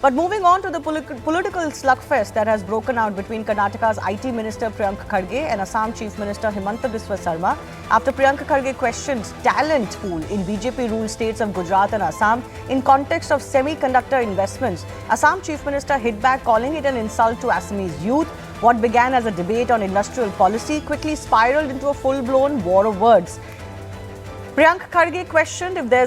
But moving on to the political slugfest that has broken out between Karnataka's IT Minister Priyank Kharge and Assam Chief Minister Himanta Biswa Sarma after Priyank Kharge questioned talent pool in BJP-ruled states of Gujarat and Assam in context of semiconductor investments. Assam Chief Minister hit back, calling it an insult to Assamese youth. What began as a debate on industrial policy quickly spiraled into a full-blown war of words. Priyank Kharge questioned if there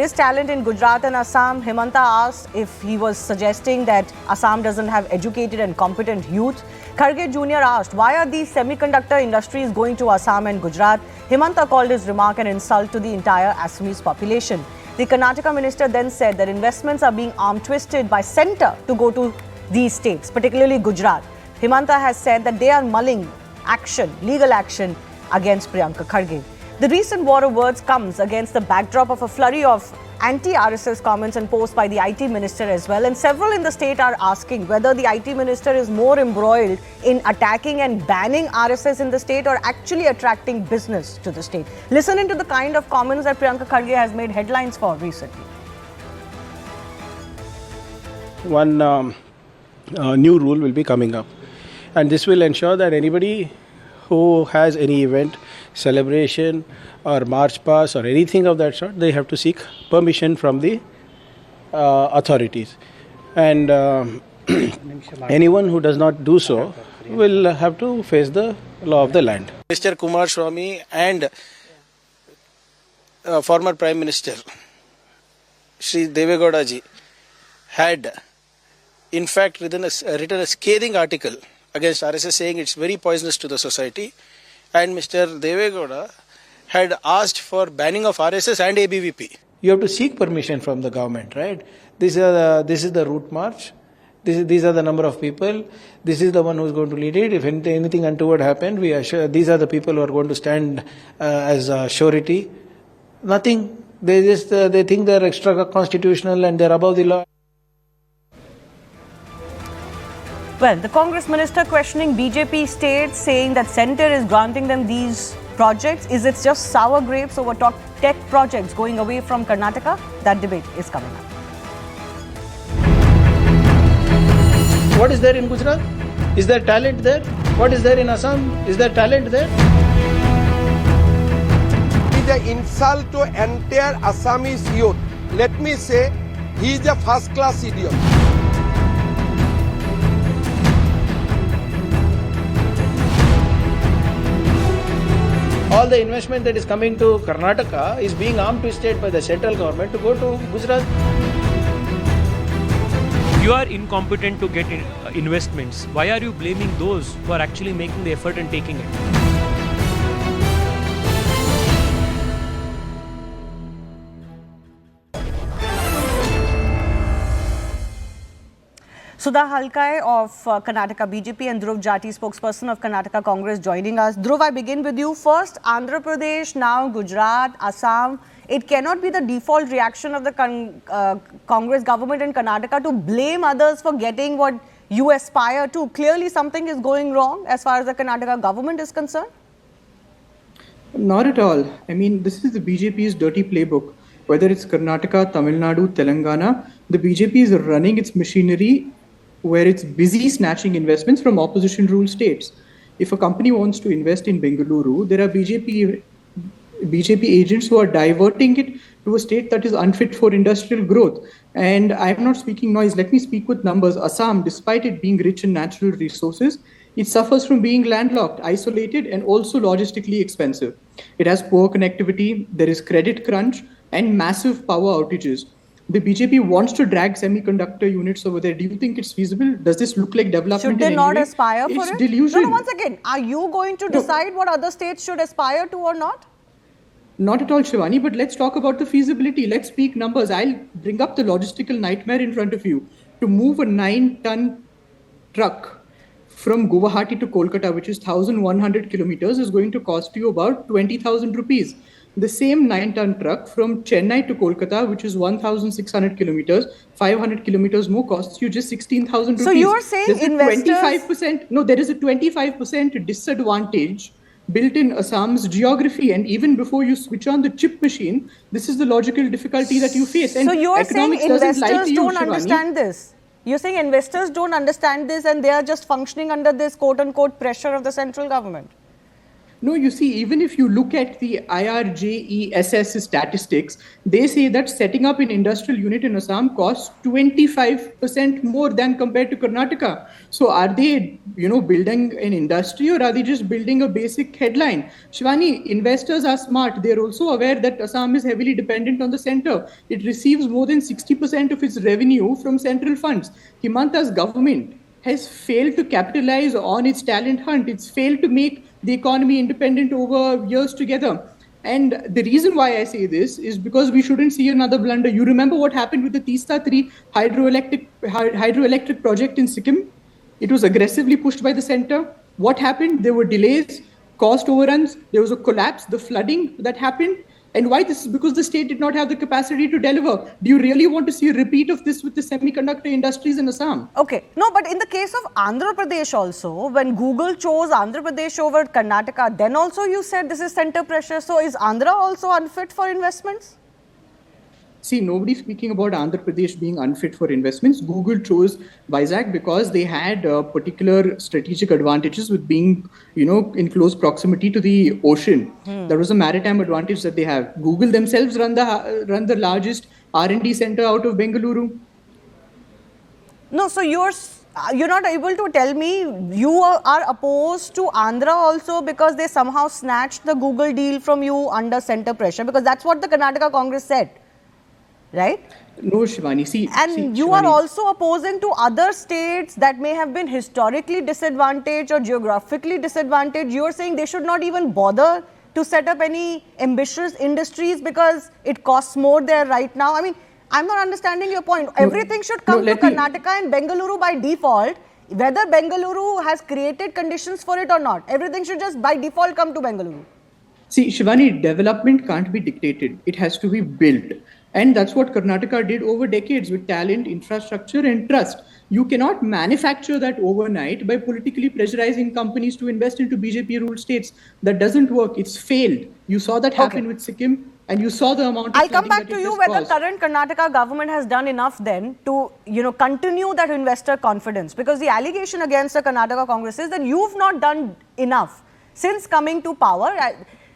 is talent in Gujarat and Assam. Himanta asked if he was suggesting that Assam doesn't have educated and competent youth. Kharge Jr. asked, why are these semiconductor industries going to Assam and Gujarat? Himanta called his remark an insult to the entire Assamese population. The Karnataka minister then said that investments are being arm-twisted by centre to go to these states, particularly Gujarat. Himanta has said that they are mulling legal action against Priyank Kharge. The recent war of words comes against the backdrop of a flurry of anti-RSS comments and posts by the IT minister as well. And several in the state are asking whether the IT minister is more embroiled in attacking and banning RSS in the state or actually attracting business to the state. Listen into the kind of comments that Priyank Kharge has made headlines for recently. One new rule will be coming up. And this will ensure that anybody who has any event, celebration or march pass or anything of that sort, they have to seek permission from the authorities. And anyone who does not do so will have to face the law of the land. Mr. Kumar Swamy and former Prime Minister Shri Devegowda ji had in fact written a scathing article against RSS, saying it's very poisonous to the society, and Mr. Devegowda had asked for banning of RSS and ABVP. You have to seek permission from the government, right? This is the route march. These are the number of people. This is the one who is going to lead it. If anything untoward happened, we are sure these are the people who are going to stand as surety. Nothing. They think they are extra constitutional and they are above the law. Well, the Congress minister questioning BJP states, saying that centre is granting them these projects. Is it just sour grapes over tech projects going away from Karnataka? That debate is coming up. What is there in Gujarat? Is there talent there? What is there in Assam? Is there talent there? It is an insult to entire Assamese youth. Let me say, he is a first-class idiot. All the investment that is coming to Karnataka is being arm-twisted by the central government to go to Gujarat. You are incompetent to get investments. Why are you blaming those who are actually making the effort and taking it? Sudha Halkai of Karnataka BJP and Dhruv Jati, spokesperson of Karnataka Congress, joining us. Dhruv, I begin with you. First, Andhra Pradesh, now Gujarat, Assam. It cannot be the default reaction of the Congress government in Karnataka to blame others for getting what you aspire to. Clearly, something is going wrong as far as the Karnataka government is concerned. Not at all. I mean, this is the BJP's dirty playbook. Whether it's Karnataka, Tamil Nadu, Telangana, the BJP is running its machinery where it's busy snatching investments from opposition-ruled states. If a company wants to invest in Bengaluru, there are BJP agents who are diverting it to a state that is unfit for industrial growth. And I'm not speaking noise. Let me speak with numbers. Assam, despite it being rich in natural resources, it suffers from being landlocked, isolated, and also logistically expensive. It has poor connectivity, there is credit crunch, and massive power outages. The BJP wants to drag semiconductor units over there. Do you think it's feasible? Does this look like development? Should they not aspire for it? It's delusion. No, once again, are you going to decide what other states should aspire to or not? Not at all, Shivani, but let's talk about the feasibility. Let's speak numbers. I'll bring up the logistical nightmare in front of you. To move a 9-ton truck from Guwahati to Kolkata, which is 1,100 kilometers, is going to cost you about 20,000 rupees. The same 9-ton truck from Chennai to Kolkata, which is 1,600 kilometers, 500 kilometers more, costs you just 16,000 rupees. So you are saying investors... there is a 25% disadvantage built in Assam's geography. And even before you switch on the chip machine, this is the logical difficulty that you face. And so you are saying economics doesn't lie to investors you, don't Shivani. understand this? You're saying investors don't understand this and they are just functioning under this quote-unquote pressure of the central government? No, you see, even if you look at the IRJESS statistics, they say that setting up an industrial unit in Assam costs 25% more than compared to Karnataka. So are they, building an industry, or are they just building a basic headline? Shivani, investors are smart. They're also aware that Assam is heavily dependent on the center. It receives more than 60% of its revenue from central funds. Himanta's government has failed to capitalize on its talent hunt. It's failed to make the economy independent over years together. And the reason why I say this is because we shouldn't see another blunder. You remember what happened with the Teesta 3 hydroelectric project in Sikkim? It was aggressively pushed by the center. What happened? There were delays, cost overruns, there was a collapse, the flooding that happened. And why this is because the state did not have the capacity to deliver. Do you really want to see a repeat of this with the semiconductor industries in Assam? Okay. No, but in the case of Andhra Pradesh also, when Google chose Andhra Pradesh over Karnataka, then also you said this is center pressure. So is Andhra also unfit for investments? See, nobody's speaking about Andhra Pradesh being unfit for investments. Google chose Vizag because they had particular strategic advantages with being, in close proximity to the ocean. There was a maritime advantage that they have. Google themselves run the largest R&D center out of Bengaluru. No, so you're not able to tell me you are opposed to Andhra also because they somehow snatched the Google deal from you under center pressure, because that's what the Karnataka Congress said. Right? No, Shivani. And you Shivani, are also opposing to other states that may have been historically disadvantaged or geographically disadvantaged. You are saying they should not even bother to set up any ambitious industries because it costs more there right now. I mean, I'm not understanding your point. Everything should come to Karnataka and Bengaluru by default, whether Bengaluru has created conditions for it or not. Everything should just by default come to Bengaluru. See, Shivani, development can't be dictated. It has to be built. And that's what Karnataka did over decades with talent, infrastructure, and trust. You cannot manufacture that overnight by politically pressurizing companies to invest into BJP-ruled states. That doesn't work. It's failed. You saw that happen with Sikkim, and you saw the amount of I'll come back to you whether current Karnataka government has done enough then to, continue that investor confidence. Because the allegation against the Karnataka Congress is that you've not done enough since coming to power.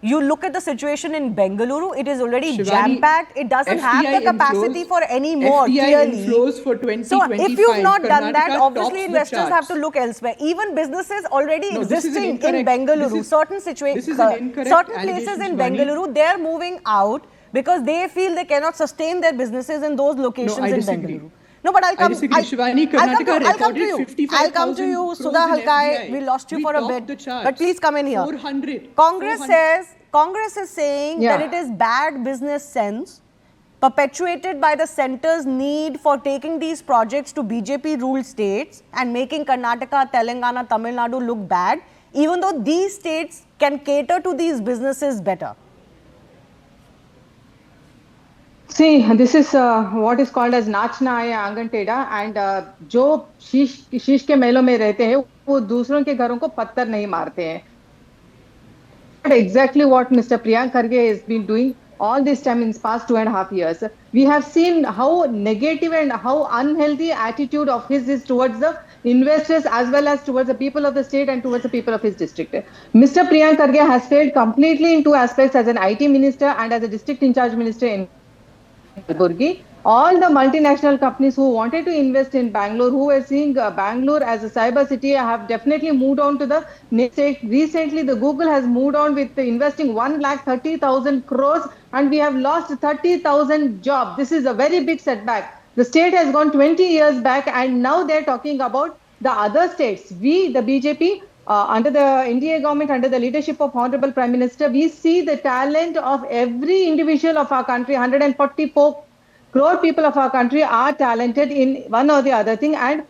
You look at the situation in Bengaluru, it is already jam-packed. It doesn't have the capacity for any more, clearly. For 2025, so if you've not done that, obviously investors have to look elsewhere. Even businesses already existing in Bengaluru, certain places in Bengaluru, they're moving out because they feel they cannot sustain their businesses in those locations in Bengaluru. No, but I'll come to you, Sudha Halkai. We lost you for a bit, but please come in here. Congress is saying that it is bad business sense perpetuated by the centre's need for taking these projects to BJP-ruled states and making Karnataka, Telangana, Tamil Nadu look bad, even though these states can cater to these businesses better. See, this is what is called as नाचना है आंगन टेढ़ा, and जो शीश के महलों में रहते हैं वो दूसरों के घरों को पत्थर नहीं मारते हैं. Exactly what Mr. Priyank Kharge has been doing all this time in the past 2.5 years. We have seen how negative and how unhealthy attitude of his is towards the investors as well as towards the people of the state and towards the people of his district. Mr. Priyank Kharge has failed completely in two aspects: as an IT minister and as a district in charge minister in Burgi. All the multinational companies who wanted to invest in Bangalore, who were seeing Bangalore as a cyber city, have definitely moved on to the next stage. Recently, the Google has moved on with investing 1,30,000 crores, and we have lost 30,000 jobs. This is a very big setback. The state has gone 20 years back, and now they're talking about the other states. We, the BJP, under the NDA government, under the leadership of Honorable Prime Minister, we see the talent of every individual of our country. 144 crore people of our country are talented in one or the other thing, and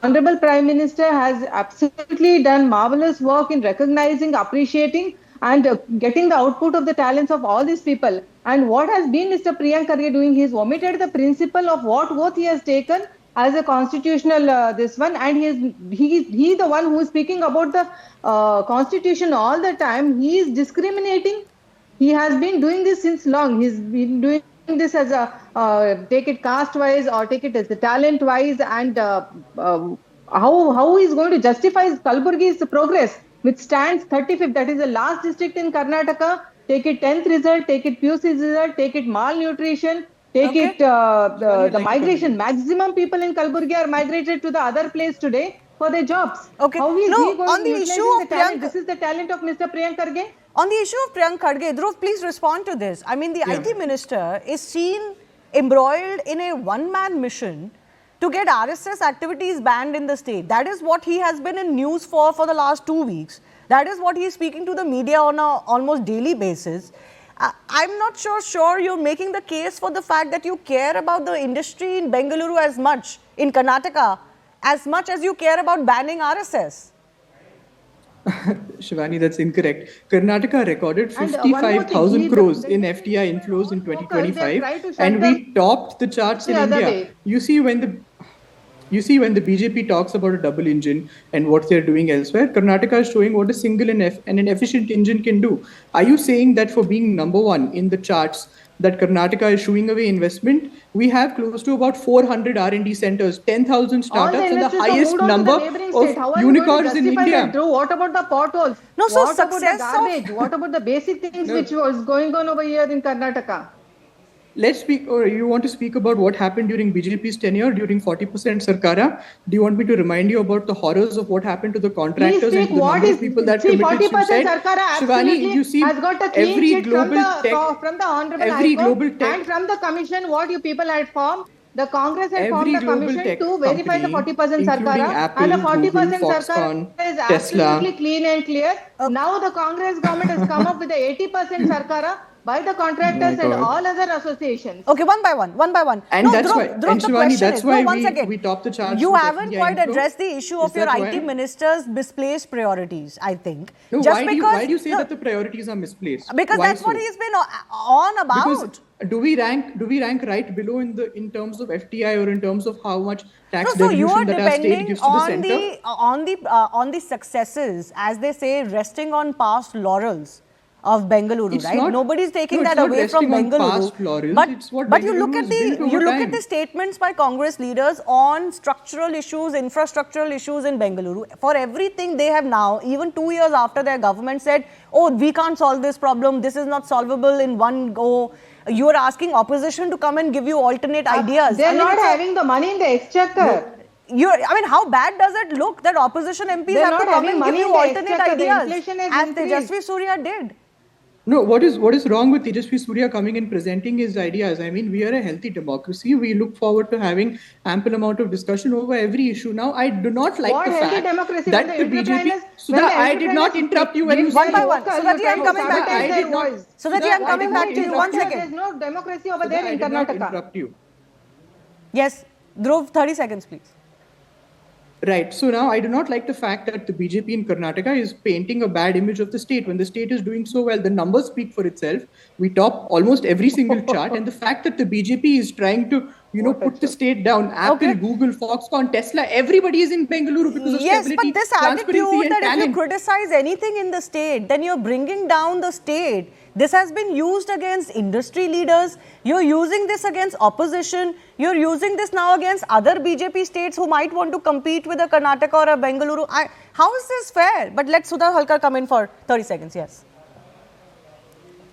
Honorable Prime Minister has absolutely done marvelous work in recognizing, appreciating, and getting the output of the talents of all these people. And what has been Mr. Priyank Kharge doing? He's omitted the principle of what oath he has taken as a constitutional this one, and he the one who is speaking about the constitution all the time. He is discriminating. He has been doing this since long. He's been doing this as a take it caste wise or take it as the talent wise, and how he's going to justify Kalburgi's progress, which stands 35th. That is the last district in Karnataka. Take it 10th result, take it PUC result, take it malnutrition, take it the migration. Maximum people in Kalburgi are migrated to the other place today for their jobs. Okay. How is he going on to the issue utilize of the talent? This is the talent of Mr. Priyank Kharge. On the issue of Priyank Kharge, Dhruv, please respond to this. I mean, the IT minister is seen embroiled in a one-man mission to get RSS activities banned in the state. That is what he has been in news for the last 2 weeks. That is what he is speaking to the media on a almost daily basis. I'm not sure you're making the case for the fact that you care about the industry in Bengaluru as much, in Karnataka, as much as you care about banning RSS. Shivani, that's incorrect. Karnataka recorded 55,000 crores in FDI inflows in 2025, and we topped the charts in India. You see, when the BJP talks about a double engine and what they're doing elsewhere, Karnataka is showing what a single and an efficient engine can do. Are you saying that for being number one in the charts, that Karnataka is shooing away investment? We have close to about 400 R&D centers, 10,000 startups, and the highest number of unicorns in India. What about the potholes? No, so what about the garbage? What about the basic things which was going on over here in Karnataka? Let's speak, or you want to speak about what happened during BJP's tenure, during 40% Sarkara? Do you want me to remind you about the horrors of what happened to the contractors and to the number of people that committed suicide? Shivani, you see, has got a clean every sheet global from the Honorable every High Court global tech, and from the commission, what you people had formed. The Congress had formed a commission to verify the 40% Sarkara, Apple, and the 40% Google, Sarkara is Tesla. absolutely clean and clear. Now the Congress government has come up with the 80% Sarkara by the contractors and all other associations. Okay, one by one. And that's why, and Shivani, that's why we top the charts. You haven't quite addressed the issue of your IT minister's misplaced priorities, I think. No, why do you say that the priorities are misplaced? Because that's what he's been on about. Because do we rank right below in terms of FDI or in terms of how much tax devolution that our state gives to the center? On the successes, as they say, resting on past laurels of Bengaluru, right? Nobody's taking that away from Bengaluru. But you look at the statements by Congress leaders on structural issues, infrastructural issues in Bengaluru. For everything they have now, even 2 years after their government said, oh, we can't solve this problem, this is not solvable in one go. You are asking opposition to come and give you alternate ideas. They're not having the money in the exchequer. How bad does it look that opposition MPs have to come and give you alternate ideas, as Tejasvi Surya did? No, what is wrong with Tejasvi Surya coming and presenting his ideas? I mean, we are a healthy democracy. We look forward to having ample amount of discussion over every issue. Now, I do not like the fact that the BJP... Sudha, I did not interrupt you when you one by one. Sudhaji, I'm coming back to you. Sudhaji, I'm coming back to you. 1 second. There's no democracy over there in Karnataka. I did not interrupt you. Yes. Dhruv, 30 seconds, please. Right. So now I do not like the fact that the BJP in Karnataka is painting a bad image of the state when the state is doing so well. The numbers speak for itself. We top almost every single chart. And the fact that the BJP is trying to, put the state down. Apple, Google, Foxconn, Tesla, everybody is in Bengaluru because of stability, but this transparency attitude that talent. if you criticize anything in the state, then you're bringing down the state. This has been used against industry leaders. You're using this against opposition. You're using this now against other BJP states who might want to compete with a Karnataka or a Bengaluru. How is this fair? But let Sudha Halkar come in for 30 seconds. Yes.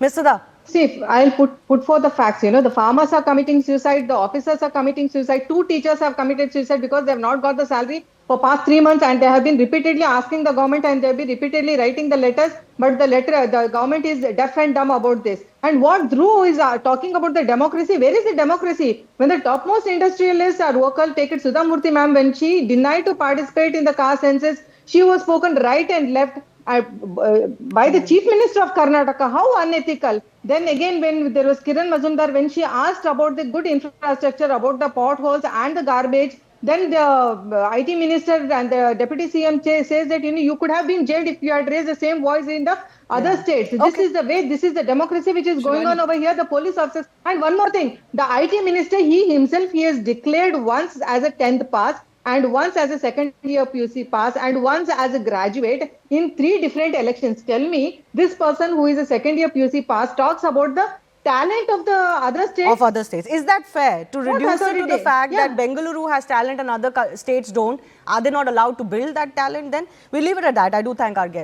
Ms. Sudha. See, I'll put forth the facts. The farmers are committing suicide. The officers are committing suicide. 2 teachers have committed suicide because they have not got the salary for past 3 months, and they have been repeatedly asking the government, and they have been repeatedly writing the letters, but the government is deaf and dumb about this. And what Dhruv is talking about the democracy, where is the democracy? When the topmost industrialists are vocal, take it Sudha Murthy ma'am, when she denied to participate in the caste census, she was spoken right and left by the Chief Minister of Karnataka. How unethical. Then again, when there was Kiran Mazumdar, when she asked about the good infrastructure, about the potholes and the garbage, Then the IT minister and the deputy CM says that you could have been jailed if you had raised the same voice in the other states. This is the way, this is the democracy which is going on over here. The police officers. And one more thing, the IT minister, he has declared once as a 10th pass, and once as a second year PUC pass, and once as a graduate in 3 different elections. Tell me, this person who is a second year PUC pass talks about the talent of the other states. Of other states. Is that fair? To reduce it to the fact Yeah. that Bengaluru has talent and other states don't, are they not allowed to build that talent then? We'll leave it at that. I do thank our guests.